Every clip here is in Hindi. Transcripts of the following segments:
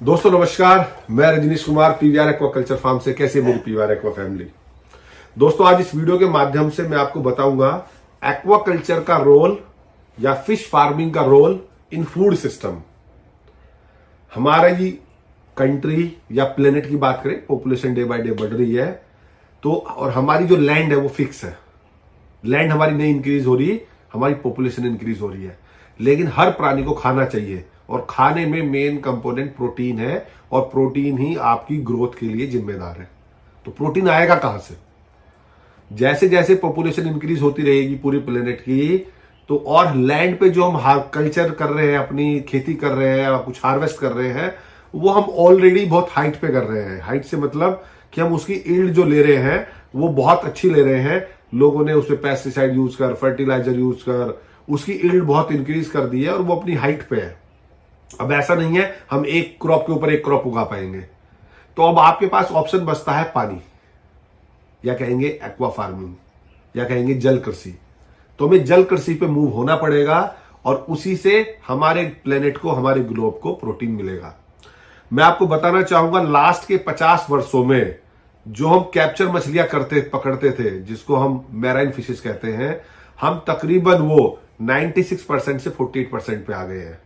दोस्तों नमस्कार, मैं Rajnish Kumar PVR aquaculture farm से। कैसे मेरी पीवीआर एक्वा फैमिली। दोस्तों आज इस वीडियो के माध्यम से मैं आपको बताऊंगा एक्वाकल्चर का रोल या फिश फार्मिंग का रोल इन फूड सिस्टम। हमारी कंट्री या प्लेनेट की बात करें, पॉपुलेशन डे बाय डे बढ़ रही है तो, और हमारी जो लैंड है वो फिक्स है। लैंड हमारी नहीं इंक्रीज हो रही, हमारी पॉपुलेशन इंक्रीज हो रही है। लेकिन हर प्राणी को खाना चाहिए और खाने में मेन कंपोनेंट प्रोटीन है और प्रोटीन ही आपकी ग्रोथ के लिए जिम्मेदार है। तो प्रोटीन आएगा कहां से? जैसे जैसे पॉपुलेशन इंक्रीज होती रहेगी पूरी प्लेनेट की, तो और लैंड पे जो हम कल्चर कर रहे हैं, अपनी खेती कर रहे हैं और कुछ हार्वेस्ट कर रहे हैं, वो हम ऑलरेडी बहुत हाइट पे कर रहे हैं। हाइट से मतलब कि हम उसकी ईल्ड जो ले रहे हैं वो बहुत अच्छी ले रहे हैं। लोगों ने उसमें पेस्टिसाइड यूज कर, फर्टिलाइजर यूज कर उसकी ईल्ड बहुत इंक्रीज कर दी है और वो अपनी हाइट पे है। अब ऐसा नहीं है हम एक क्रॉप के ऊपर एक क्रॉप उगा पाएंगे। तो अब आपके पास ऑप्शन बचता है पानी, या कहेंगे एक्वा फार्मिंग, या कहेंगे जल कृषि। तो हमें जल कृषि पे मूव होना पड़ेगा और उसी से हमारे प्लेनेट को, हमारे ग्लोब को प्रोटीन मिलेगा। मैं आपको बताना चाहूंगा लास्ट के 50 वर्षों में जो हम कैप्चर मछलियां पकड़ते थे, जिसको हम मैराइन फिशेस कहते हैं, हम तकरीबन वो 96% से 48% पे आ गए हैं।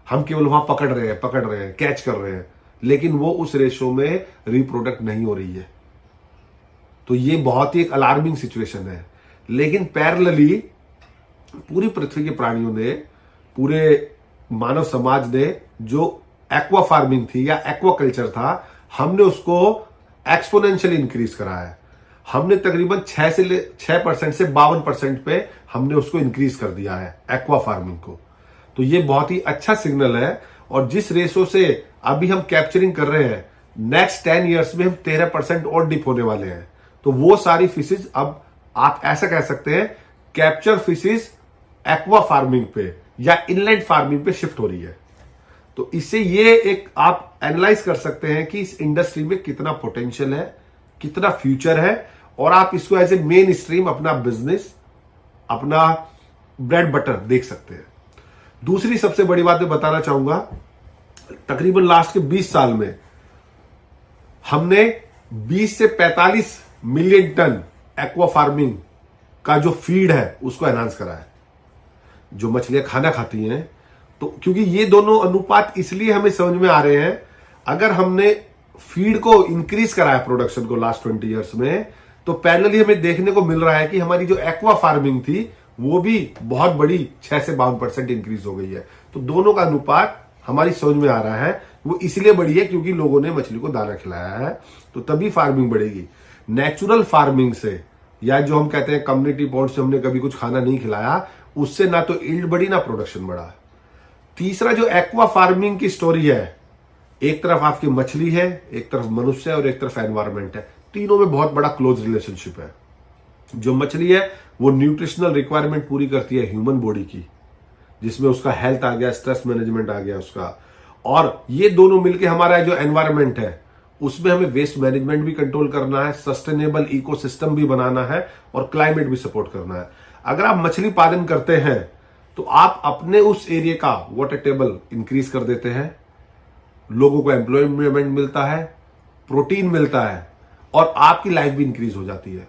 हम केवल वहां पकड़ रहे हैं, कैच कर रहे हैं, लेकिन वो उस रेशो में रिप्रोडक्ट नहीं हो रही है। तो ये बहुत ही एक अलार्मिंग सिचुएशन है। लेकिन पैरेलली पूरी पृथ्वी के प्राणियों ने, पूरे मानव समाज ने जो एक्वा फार्मिंग थी या एक्वाकल्चर था, हमने उसको एक्सपोनेंशियल इंक्रीज करा है। हमने तकरीबन 6% से 52% पे हमने उसको इंक्रीज कर दिया है एक्वा फार्मिंग को। तो ये बहुत ही अच्छा सिग्नल है। और जिस रेशो से अभी हम कैप्चरिंग कर रहे हैं, नेक्स्ट 10 इयर्स में हम 13% और डिप होने वाले हैं। तो वो सारी फिशेज अब आप ऐसा कह सकते हैं कैप्चर फिशेज एक्वा फार्मिंग पे या इनलैंड फार्मिंग पे शिफ्ट हो रही है। तो इससे ये एक आप एनालाइज कर सकते हैं कि इस इंडस्ट्री में कितना पोटेंशियल है, कितना फ्यूचर है, और आप इसको एज ए मेन स्ट्रीम अपना बिजनेस, अपना ब्रेड बटर देख सकते हैं। दूसरी सबसे बड़ी बात मैं बताना चाहूंगा, तकरीबन लास्ट के 20 साल में हमने 20 से 45 मिलियन टन एक्वा फार्मिंग का जो फीड है उसको एनहांस करा है। जो मछलियां खाना खाती हैं, तो क्योंकि ये दोनों अनुपात इसलिए हमें समझ में आ रहे हैं, अगर हमने फीड को इंक्रीज करा है प्रोडक्शन को लास्ट 20 इयर्स में, तो पैरेलली हमें देखने को मिल रहा है कि हमारी जो एक्वा फार्मिंग थी वो भी बहुत बड़ी 6 से 52% इंक्रीज हो गई है। तो दोनों का अनुपात हमारी समझ में आ रहा है। वो इसलिए बढ़ी है क्योंकि लोगों ने मछली को दाना खिलाया है, तो तभी फार्मिंग बढ़ेगी। नेचुरल फार्मिंग से, या जो हम कहते हैं कम्युनिटी पॉन्ड से हमने कभी कुछ खाना नहीं खिलाया, उससे ना तो ईल्ड बढ़ी ना प्रोडक्शन बढ़ा। तीसरा जो एक्वा फार्मिंग की स्टोरी है, एक तरफ आपकी मछली है, एक तरफ मनुष्य है और एक तरफ एनवायरमेंट है। तीनों में बहुत बड़ा क्लोज रिलेशनशिप है। जो मछली है वो न्यूट्रिशनल रिक्वायरमेंट पूरी करती है ह्यूमन बॉडी की, जिसमें उसका हेल्थ आ गया, स्ट्रेस मैनेजमेंट आ गया उसका, और ये दोनों मिलके हमारा जो एनवायरमेंट है उसमें हमें वेस्ट मैनेजमेंट भी कंट्रोल करना है, सस्टेनेबल इकोसिस्टम भी बनाना है और क्लाइमेट भी सपोर्ट करना है। अगर आप मछली पालन करते हैं तो आप अपने उस एरिया का वाटर टेबल इंक्रीज कर देते हैं, लोगों को एम्प्लॉयमेंट मिलता है, प्रोटीन मिलता है और आपकी लाइफ भी इंक्रीज हो जाती है।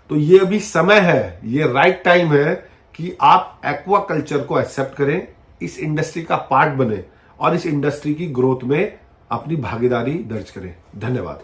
तो ये अभी समय है, ये राइट टाइम है कि आप एक्वा कल्चर को एक्सेप्ट करें, इस इंडस्ट्री का पार्ट बने और इस इंडस्ट्री की ग्रोथ में अपनी भागीदारी दर्ज करें। धन्यवाद।